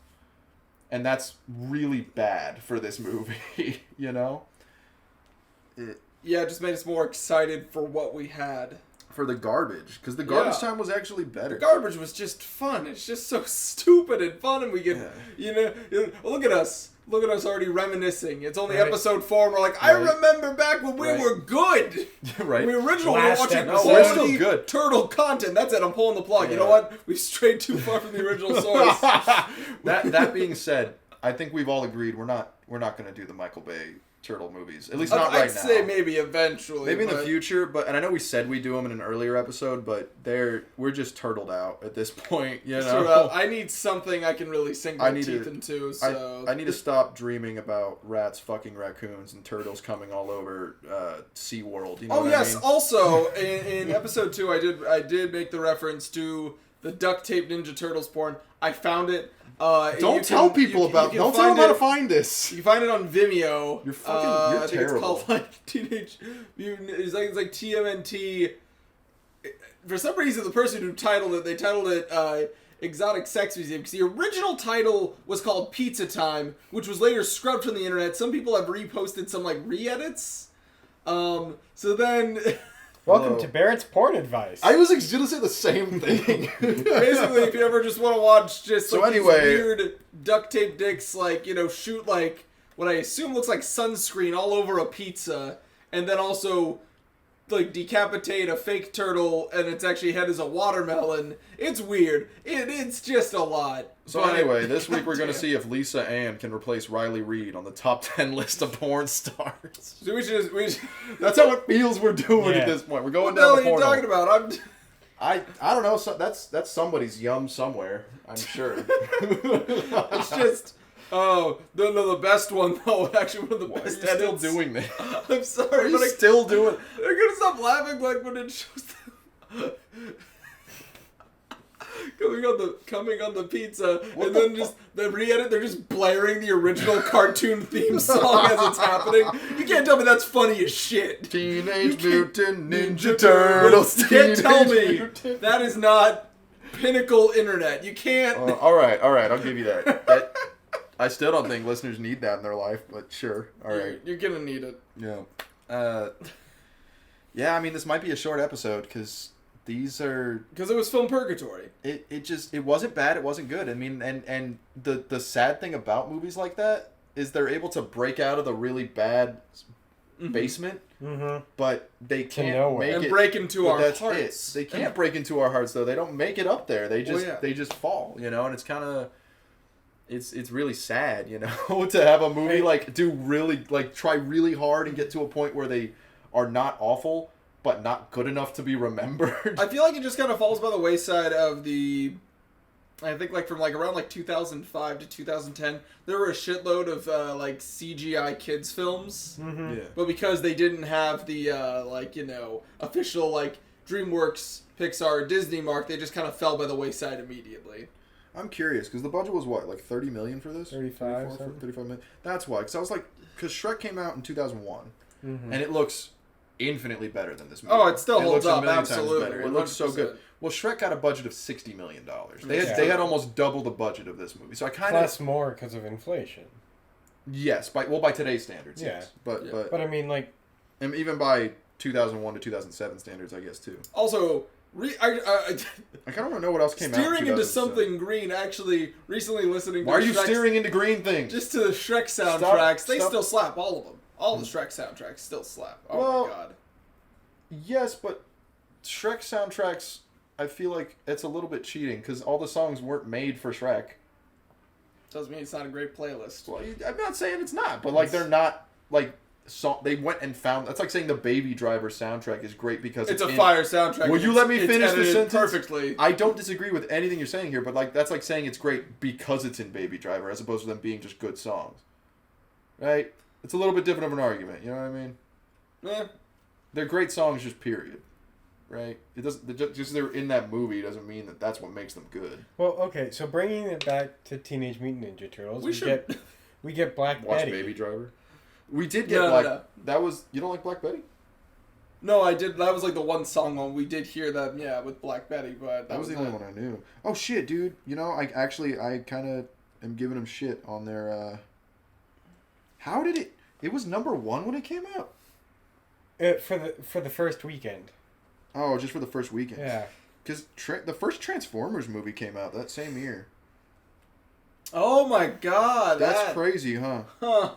And that's really bad for this movie, you know? Yeah, it just made us more excited for what we had. For the garbage. Because the garbage time was actually better. The garbage was just fun. It's just so stupid and fun, and we get, you know, look at us. Look at us already reminiscing. It's only episode 4, and we're like, I remember back when we were good. Right. We originally were watching we're still good. Turtle content. That's it. I'm pulling the plug. You know what? We've strayed too far from the original source. That being said, I think we've all agreed we're not going to do the Michael Bay Turtle movies. At least not right now. I'd say maybe eventually. Maybe in the future, and I know we said we do them in an earlier episode, but we're just turtled out at this point, you know? I need something I can really sink my teeth into, so... I need to stop dreaming about rats fucking raccoons and turtles coming all over SeaWorld, you know what I mean? Also, in episode 2, I did make the reference to the duct tape Ninja Turtles porn. I found it. Don't tell them how to find this. You can find it on Vimeo. You're terrible. I think it's called like Teenage Mutant. It's like TMNT. For some reason, the person who titled it Exotic Sex Museum, because the original title was called Pizza Time, which was later scrubbed from the internet. Some people have reposted some like re-edits. So then. Welcome to Barrett's porn advice. I was going to say the same thing. Basically, if you ever just want to watch just like these weird duct tape dicks, like, you know, shoot like what I assume looks like sunscreen all over a pizza, and then also like decapitate a fake turtle, and its actually head is a watermelon. It's weird. It's just a lot. So anyway, this week we're going to see if Lisa Ann can replace Riley Reid on the top 10 list of porn stars. So we should that's how it feels we're doing at this point. We're going down the porno. What are you talking about? I don't know. So that's somebody's yum somewhere, I'm sure. It's just... Oh, the best one, though. Actually, one of the best edits. Still doing this? I'm sorry, but still doing it? They're going to stop laughing like when it shows them... coming on the pizza, and then just the re-edit, they're just blaring the original cartoon theme song as it's happening. You can't tell me that's funny as shit. Teenage Mutant Ninja Turtles. You can't tell me that is not pinnacle internet. You can't. All right, I'll give you that. I still don't think listeners need that in their life, but sure. All right. You're gonna need it. Yeah. Yeah, I mean, this might be a short episode, because these are... Because it was film Purgatory. It wasn't bad, it wasn't good. I mean, and the sad thing about movies like that is they're able to break out of the really bad basement, but they can't make it... And break into our hearts. They can't break into our hearts, though. They don't make it up there. They just fall, you know, and it's kind of... It's really sad, you know, to have a movie try really hard and get to a point where they are not awful, but not good enough to be remembered. I feel like it just kind of falls by the wayside of the... I think from around 2005 to 2010, there were a shitload of CGI kids films. Mm-hmm. Yeah. But because they didn't have the official DreamWorks, Pixar, Disney mark, they just kind of fell by the wayside immediately. I'm curious, because the budget was what, $30 million for this? 35 million? That's why, because Shrek came out in 2001. and it looks infinitely better than this movie. Oh, it still holds up. Absolutely, better. It looks so good. Well, Shrek got a budget of $60 million. They had almost double the budget of this movie. So I kind of plus more because of inflation. Yes, by today's standards. Yeah. Yes, but I mean, like, and even by 2001 to 2007 standards, I guess too. Also, I kind of know what else came out. Steering into something green. Actually, recently listening to Why are you steering into green things? Just to the Shrek soundtracks. Stop. They still slap, all of them. All the Shrek soundtracks still slap. Oh my god. Yes, but Shrek soundtracks, I feel like it's a little bit cheating because all the songs weren't made for Shrek. Doesn't mean it's not a great playlist. Well, I'm not saying it's not, but like they're not like they went and found. That's like saying the Baby Driver soundtrack is great because it's a fire soundtrack. Will you let me finish the sentence perfectly? I don't disagree with anything you're saying here, but like that's like saying it's great because it's in Baby Driver as opposed to them being just good songs, right? It's a little bit different of an argument. You know what I mean? Yeah. They're great songs, just period. Right? It doesn't just they're in that movie doesn't mean that that's what makes them good. Well, okay, so bringing it back to Teenage Mutant Ninja Turtles, we get Black Watch Betty. Baby Driver. We did get that was you don't like Black Betty? No, I did. That was like the one song one we did hear that with Black Betty, but that was the only one I knew. Oh shit, dude! You know, I kind of am giving them shit on their. How did it? It was #1 when it came out. For the first weekend. Oh, just for the first weekend. Yeah. Because the first Transformers movie came out that same year. Oh my god, that's crazy, huh? Huh.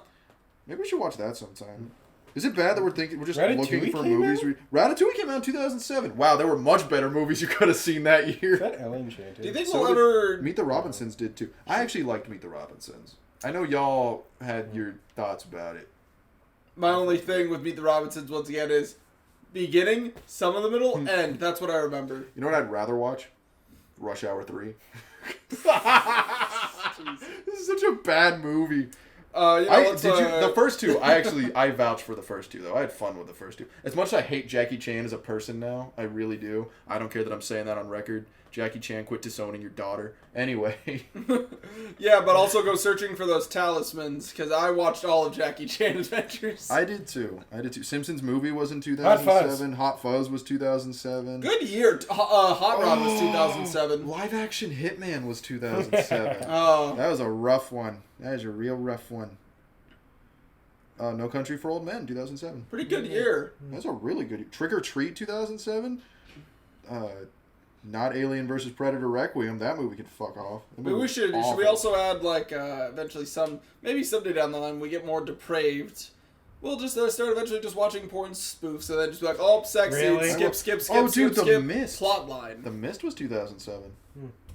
Maybe we should watch that sometime. Is it bad that we're just Ratatouille looking for movies? Ratatouille came out in 2007. Wow, there were much better movies you could have seen that year. Is that Enchanted? Do you think we'll ever... Meet the Robinsons did too. I actually liked Meet the Robinsons. I know y'all had your thoughts about it. My only thing with Meet the Robinsons, once again, is beginning, some of the middle, end. That's what I remember. You know what I'd rather watch? Rush Hour 3. This is such a bad movie. The first two, I vouch for the first two, though. I had fun with the first two. As much as I hate Jackie Chan as a person now, I really do. I don't care that I'm saying that on record. Jackie Chan, quit disowning your daughter. Anyway. Yeah, but also go searching for those talismans, because I watched all of Jackie Chan Adventures. I did too. Simpsons movie was in 2007. Hot Fuzz was 2007. Good year. Hot Rod was 2007. Live Action Hitman was 2007. Oh. That was a rough one. That is a real rough one. No Country for Old Men, 2007. Pretty good year. That's a really good year. Trick or Treat, 2007. Not Alien vs. Predator Requiem. That movie could fuck off. Should we also add eventually maybe someday down the line we get more depraved. We'll just start eventually just watching porn spoofs and then just be like, oh, sexy, really? skip, The Mist. Plot line. The Mist was 2007.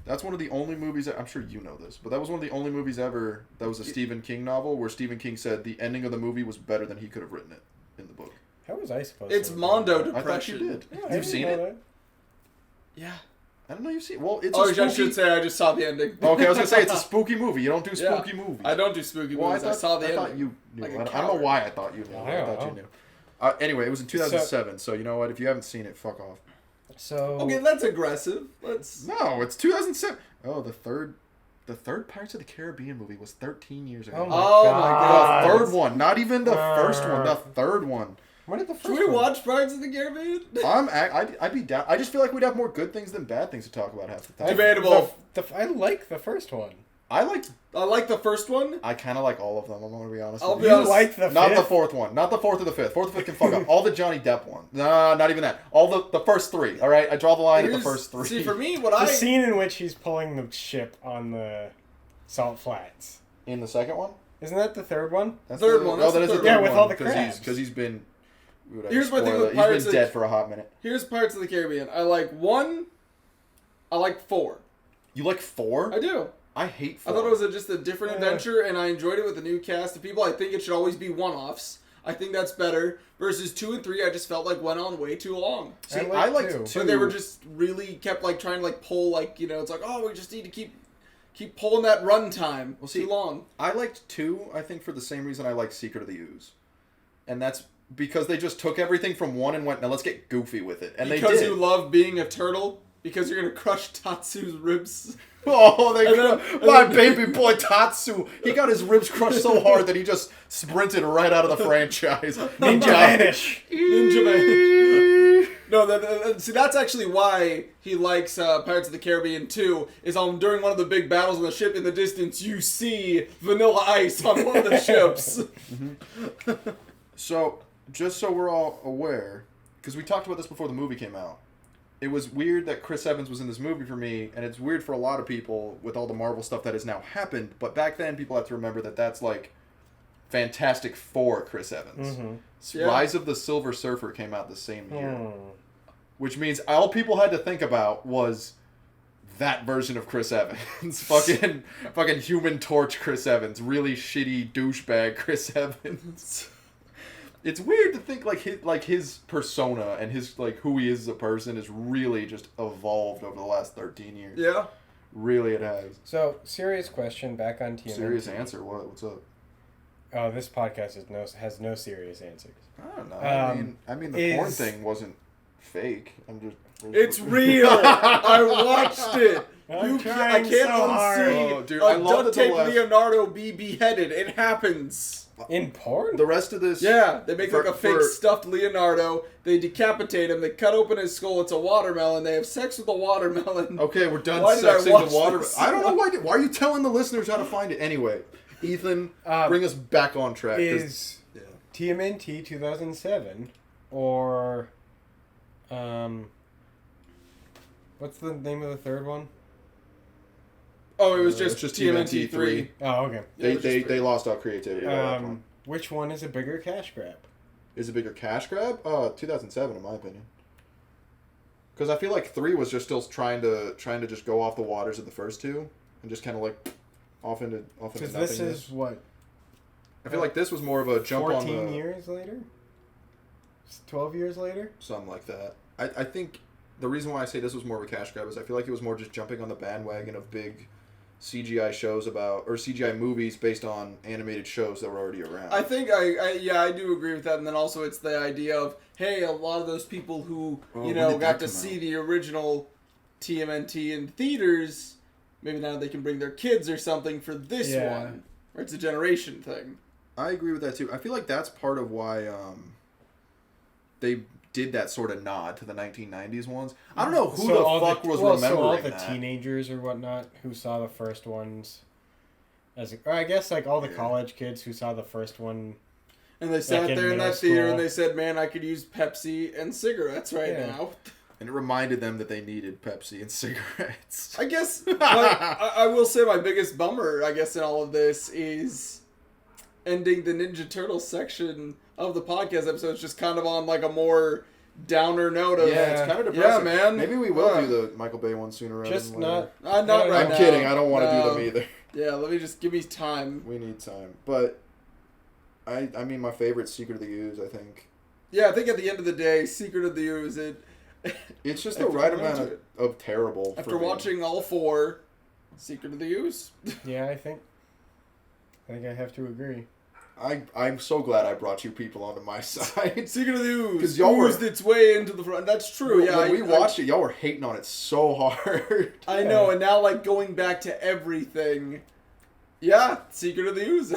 That's one of the only movies, I'm sure you know this, but that was one of the only movies ever that was a Stephen King novel where Stephen King said the ending of the movie was better than he could have written it in the book. How was I supposed It's to? Mondo I Depression. thought you did. Yeah, You've seen it? That. Yeah. I don't know you've seen it. Well, it's a spooky... I should say I just saw the ending. Okay, I was going to say it's a spooky movie. You don't do spooky movies. I don't do spooky movies. I saw the ending. I thought you knew. Like I don't know why I thought you knew. I thought you knew. Anyway, it was in 2007, so you know what? If you haven't seen it, fuck off. So okay, that's aggressive. No, it's 2007. Oh, the third Pirates of the Caribbean movie was 13 years ago. Oh my god. The third one, not even the first one. The third one. When did the first Should we watch Pirates of the Caribbean? I'd be down. I just feel like we'd have more good things than bad things to talk about half the time. Debatable. I like the first one. I like the first one. I kind of like all of them. I'm going to be honest. I'll be honest. Like the not fifth? the fourth one. Not the fourth or the fifth. Fourth or fifth can fuck up. All the Johnny Depp ones. Nah, not even that. All the first three. All right, I draw the line at the first three. See, for me, the scene in which he's pulling the ship on the Salt Flats. In the second one? Isn't that the third one? That's third one. Oh, that is the third one. Yeah, with all the crabs. Because he's been. Here's my thing with Pirates. Pirates. He's been dead for a hot minute. Here's Pirates of the Caribbean. I like 1. I like 4. You like 4? I do. I hate 4. I thought it was just a different adventure, and I enjoyed it with a new cast of people. I think it should always be one-offs. I think that's better. Versus 2 and 3, I just felt like went on way too long. See, I liked 2. But they were just really kept trying to pull it's like, oh, we just need to keep pulling that run time. Too long. I liked 2, I think, for the same reason I like Secret of the Ooze. And that's because they just took everything from 1 and went, now let's get goofy with it. And because they did. You love being a turtle? because you're gonna crush Tatsu's ribs. Oh, my baby boy Tatsu. He got his ribs crushed so hard that he just sprinted right out of the franchise. Ninja vanish. Ninja vanish. No, see, that's actually why he likes Pirates of the Caribbean 2, is during one of the big battles on the ship, in the distance, you see Vanilla Ice on one of the ships. Mm-hmm. So, just so we're all aware, because we talked about this before the movie came out, it was weird that Chris Evans was in this movie for me, and it's weird for a lot of people with all the Marvel stuff that has now happened, but back then people have to remember that that's like Fantastic Four Chris Evans. Mm-hmm. Yeah. Rise of the Silver Surfer came out the same year. Which means all people had to think about was that version of Chris Evans. fucking Human Torch Chris Evans. Really shitty douchebag Chris Evans. It's weird to think his persona and his who he is as a person has really just evolved over the last 13 years. Yeah. Really it has. So, serious question back on TNMT. Serious answer. What's up? Oh, this podcast has no serious answers. I don't know. I mean the porn thing wasn't fake. It's real. I watched it. I can't unsee. Oh, dude, I love duct tape Leonardo be beheaded. It happens. In porn? The rest of this... Yeah, they make like a fake stuffed Leonardo. They decapitate him. They cut open his skull. It's a watermelon. They have sex with a watermelon. Okay, we're done Why sexing the watermelon. this? I don't know why. Why are you telling the listeners how to find it anyway? Ethan, bring us back on track. Is TMNT 2007 or... what's the name of the third one? Oh, it was just TMNT 3. Oh, okay. They lost all creativity. Which one is a bigger cash grab? Is a bigger cash grab? 2007, in my opinion. Because I feel like 3 was just still trying to just go off the waters of the first two and just kind of like off into nothingness. This is what? I feel like this was more of a jump 14 on the... 14 years later? 12 years later? Something like that. I think the reason why I say this was more of a cash grab is I feel like it was more just jumping on the bandwagon of big CGI shows or CGI movies based on animated shows that were already around. I think I do agree with that, and then also it's the idea of, hey, a lot of those people who got to see the original TMNT in theaters, maybe now they can bring their kids or something for this one, or it's a generation thing. I agree with that too. I feel like that's part of why they did that sort of nod to the 1990s ones. I don't know who the fuck was remembering so all the that. teenagers or whatnot who saw the first ones, or I guess like all the college kids who saw the first one. And they sat there in that theater and they said, man, I could use Pepsi and cigarettes now. And it reminded them that they needed Pepsi and cigarettes. I guess, I will say my biggest bummer, I guess, in all of this is ending the Ninja Turtles section of the podcast episode is just kind of on like a more downer note of... Yeah, it's kind of depressing. Yeah, man. Maybe we will do the Michael Bay one sooner rather just than not... not right now. I'm kidding. I don't want to do them either. Yeah, let me just... Give me time. We need time. But, I mean, my favorite Secret of the Ooze, I think. Yeah, I think at the end of the day, Secret of the Ooze, it's just the right amount of terrible. After watching all 4, Secret of the Ooze. Yeah, I think I have to agree. I'm so glad I brought you people onto my side. Secret of the Ooze. Because y'all oozed its way into the front. That's true. When we watched it, y'all were hating on it so hard. I know, and now like going back to everything. Yeah, Secret of the Ooze.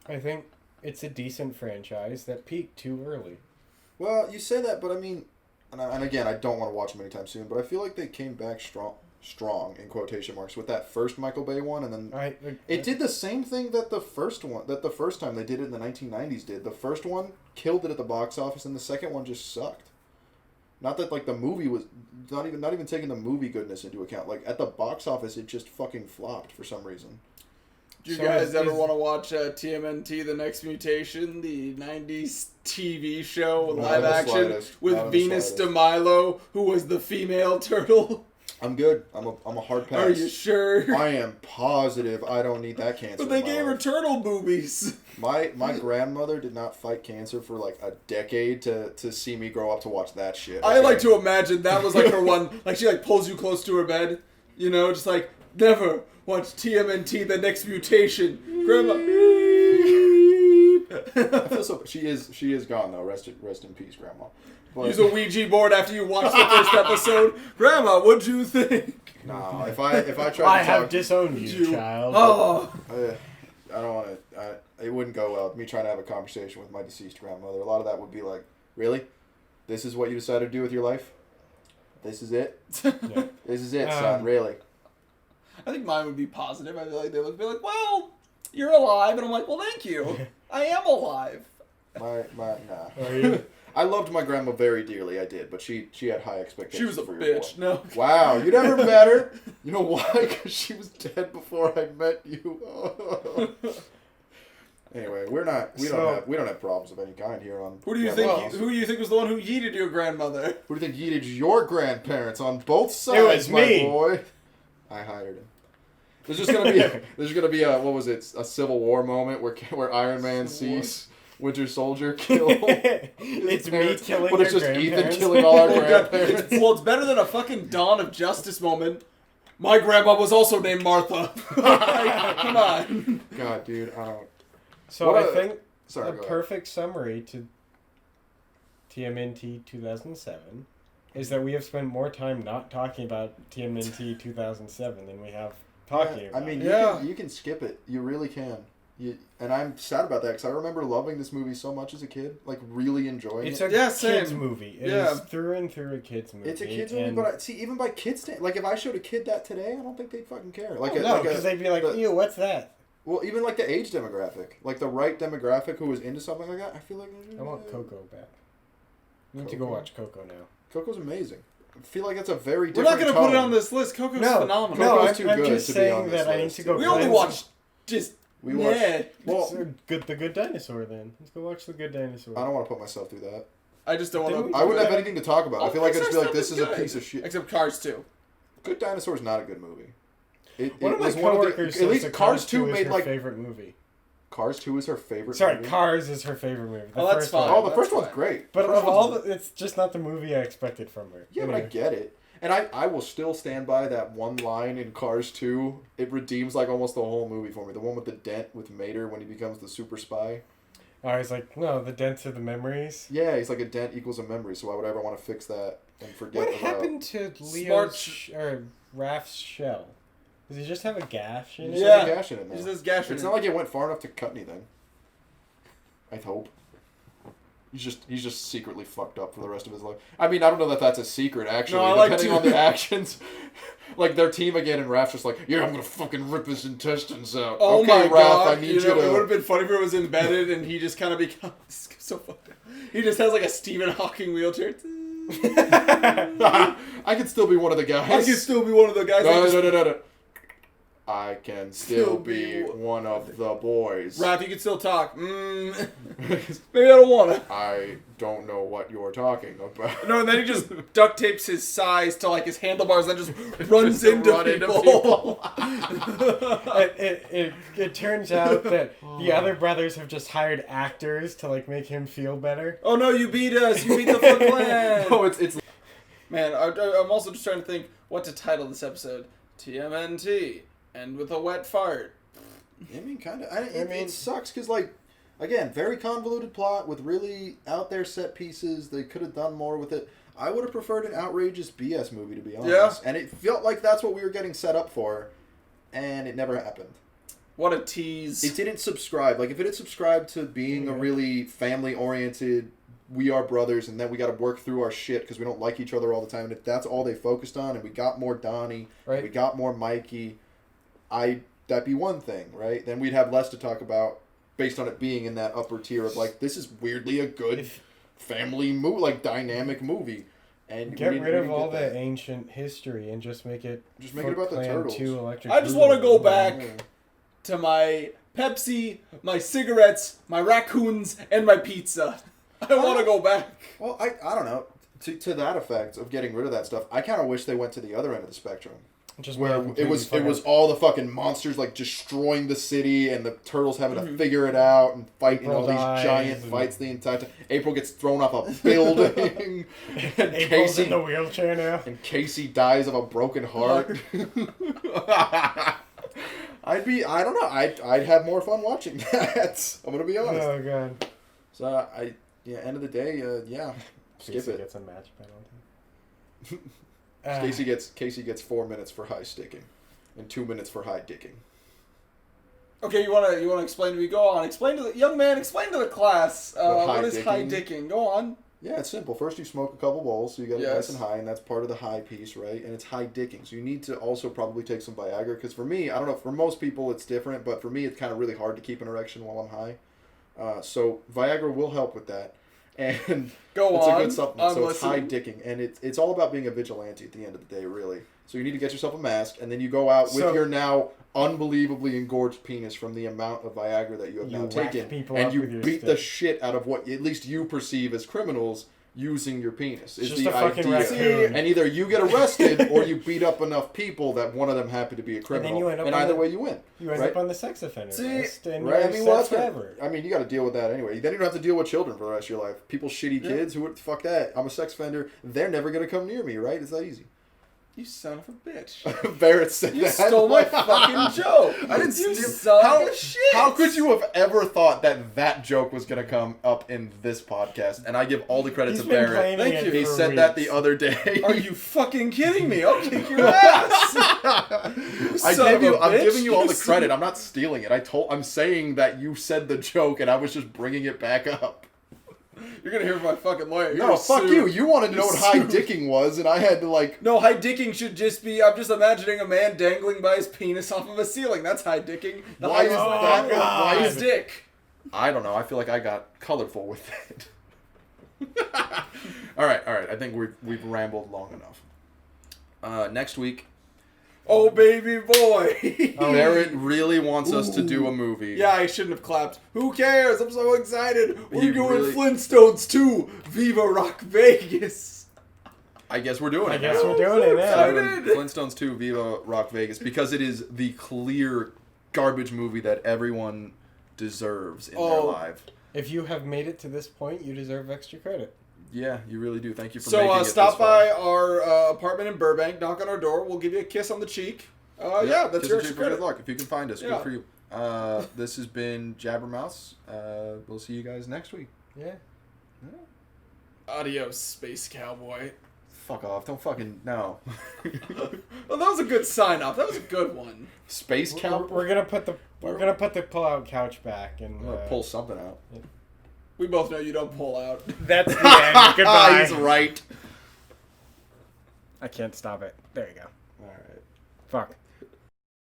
I think it's a decent franchise that peaked too early. Well, you say that, but I mean, and again, I don't want to watch them anytime soon, but I feel like they came back strong in quotation marks with that first Michael Bay one, and then it did the same thing that the first time they did it in the 1990s did. The first one killed it at the box office, and the second one just sucked. Not that like the movie was not even taking the movie goodness into account. Like at the box office, it just fucking flopped for some reason. Do you guys ever want to watch TMNT: The Next Mutation, the 90s TV show live action with Venus de Milo, who was the female turtle? I'm good. I'm a hard pass. Are you sure? I am positive I don't need that cancer. But they gave her turtle boobies. My grandmother did not fight cancer for like a decade to see me grow up to watch that shit. I like to imagine that was like her one, like she like pulls you close to her bed, just like, never watch TMNT: The Next Mutation. Grandma, I feel so. She is gone though. Rest in peace, Grandma. But, use a Ouija board after you watch the first episode. Grandma, what'd you think? No, if I tried to I have disowned you, child. Oh. I don't want to. It wouldn't go well. Me trying to have a conversation with my deceased grandmother. A lot of that would be like, really? This is what you decided to do with your life? This is it? Yeah. This is it, son. Really? I think mine would be positive. I feel like they would be like, well, you're alive. And I'm like, well, thank you. I am alive. Nah. Are you? I loved my grandma very dearly. I did, but she had high expectations. She was a for your bitch. boy. No. Wow, you never met her? You know why? Because she was dead before I met you. Anyway, we don't have problems of any kind here on. Who do you think was the one who yeeted your grandmother? Who do you think yeeted your grandparents on both sides? It was me, boy. I hired him. There's gonna be a what was it? A Civil War moment where Iron Man sees Winter Soldier kill. It's me killing. But it's just Ethan killing all our grandparents. It's better than a fucking Dawn of Justice moment. My grandma was also named Martha. Come on. God, dude, I don't. So I think a perfect summary to TMNT 2007 is that we have spent more time not talking about TMNT 2007 than we have talking about. I mean, you can skip it. You really can. And I'm sad about that because I remember loving this movie so much as a kid, like really enjoying it. It's a kids movie. It is through and through a kids movie. It's a kids movie, but see, even by kids, like if I showed a kid that today, I don't think they'd fucking care. Because they'd be like, ew, what's that? Well, even like the age demographic, like the right demographic who was into something like that, I feel like... I want Coco back. We need to go watch Coco now. Coco's amazing. I feel like it's a very different We're not going to put it on this list. Coco's phenomenal. No, I'm just saying that I need to go... We only watched just... We watched... Well, The Good Dinosaur then. Let's go watch The Good Dinosaur. I don't want to put myself through that. I just don't want to... I wouldn't have anything to talk about. I feel like I'd just be like, this is a piece of shit. Except Cars 2. Good Dinosaur is not a good movie. One of my coworkers says at least Cars 2 made her favorite movie. Cars 2 is her favorite movie? Sorry, Cars is her favorite movie. That's fine. Oh, the first one's great. But of all it's just not the movie I expected from her. Yeah, anyway. But I get it. And I will still stand by that one line in Cars 2. It redeems like almost the whole movie for me. The one with the dent with Mater when he becomes the super spy. Oh, he's like, no, the dents are the memories? Yeah, he's like a dent equals a memory, so why would I ever want to fix that and forget What happened to Leo's or Raph's shell? Does he just have a gash in it? Yeah, a gash in it now. He just has gash in it. It's not like it went far enough to cut anything. I hope. He's just secretly fucked up for the rest of his life. I mean, I don't know that that's a secret, actually. No, depending on the actions. Like, their team again, and Raph's just like, yeah, I'm gonna fucking rip his intestines out. Oh okay, my God. Raph, I need you to... It would have been funny if it was embedded and he just kind of becomes so fucked up. He just has like a Stephen Hawking wheelchair. I could still be one of the guys. No. I can still be one of the boys. Raph, you can still talk. Maybe I don't want to. I don't know what you're talking about. No, and then he just duct tapes his size to like his handlebars and then just runs into people. It turns out that the other brothers have just hired actors to like make him feel better. Oh no, you beat us! You beat the Foot Clan! No, it's... Man, I'm also just trying to think what to title this episode. TMNT. And with a wet fart. I mean, kind of. It sucks because, like, again, very convoluted plot with really out there set pieces. They could have done more with it. I would have preferred an outrageous BS movie, to be honest. Yeah. And it felt like that's what we were getting set up for, and it never happened. What a tease. It didn't subscribe. Like, if it had subscribed to being a really family-oriented, we are brothers, and then we got to work through our shit because we don't like each other all the time, and if that's all they focused on, and we got more Donnie, right. We got more Mikey... that'd be one thing, right? Then we'd have less to talk about based on it being in that upper tier of like, this is weirdly a good family movie, like dynamic movie. And get rid of all the ancient history and just make it about the turtles. I just want to go back to my Pepsi, my cigarettes, my raccoons, and my pizza. I want to go back. Well, I don't know. To that effect of getting rid of that stuff, I kind of wish they went to the other end of the spectrum. Just where it was all the fucking monsters like destroying the city and the turtles having to figure it out and fight in all these giant fights the entire time. April gets thrown off a building. And April's in the wheelchair now. And Casey dies of a broken heart. I don't know. I'd have more fun watching that. I'm gonna be honest. Oh god. So end of the day, skip Casey it. gets a match penalty. Casey gets 4 minutes for high sticking, and 2 minutes for high dicking. Okay, you wanna explain to me? Go on. Explain to the young man. Explain to the class. What is high dicking? Go on. Yeah, it's simple. First, you smoke a couple bowls, so you get it nice and high, and that's part of the high piece, right? And it's high dicking. So you need to also probably take some Viagra, because for me, I don't know, for most people it's different, but for me it's kind of really hard to keep an erection while I'm high. So Viagra will help with that. And it's a good supplement. So it's high dicking. And it's all about being a vigilante at the end of the day, really. So you need to get yourself a mask, and then you go out with your now unbelievably engorged penis from the amount of Viagra that you have now taken, and you beat the shit out of what at least you perceive as criminals using your penis. Is just the idea. And either you get arrested or you beat up enough people that one of them happen to be a criminal. And either way you win. You end up on the sex offender list, and right? forever. I mean, you got to deal with that anyway. Then you don't have to deal with children for the rest of your life. People, shitty kids, who would fuck that? I'm a sex offender. They're never gonna come near me, right? It's that easy. You son of a bitch. Barrett said you stole my fucking joke. I didn't steal. Son of shit. How could you have ever thought that joke was going to come up in this podcast? And I give all the credit to Barrett. Thank you. He said that the other day. Are you fucking kidding me? I'll kick your ass. I'm giving you all the credit. I'm not stealing it. I'm saying that you said the joke and I was just bringing it back up. You're gonna hear from my fucking lawyer. No, fuck you. You wanted to know what high dicking was, and I had to like... No, high dicking should just be... I'm just imagining a man dangling by his penis off of a ceiling. That's high dicking. Why is that? Why is dick? I don't know. I feel like I got colorful with it. All right. I think we've rambled long enough. Next week... Oh, baby boy. Barrett really wants us to do a movie. Yeah, I shouldn't have clapped. Who cares? I'm so excited. We're doing Flintstones 2. Viva Rock Vegas. I guess we're doing it. We're doing it now. Flintstones 2, Viva Rock Vegas, because it is the clear garbage movie that everyone deserves in their life. If you have made it to this point, you deserve extra credit. Yeah, you really do. Thank you for making it this stop far. by our apartment in Burbank, knock on our door, we'll give you a kiss on the cheek. That's your extra credit. Good luck. If you can find us, good for you. This has been Jabbermouths. We'll see you guys next week. Yeah. Adios, space cowboy. Fuck off. Don't fucking... No. Well, that was a good sign-off. That was a good one. Space cowboy? We're gonna put the pull-out couch back and... I'm gonna pull something out. Yeah. We both know you don't pull out. That's the end. Goodbye. He's right. I can't stop it. There you go. All right. Fuck.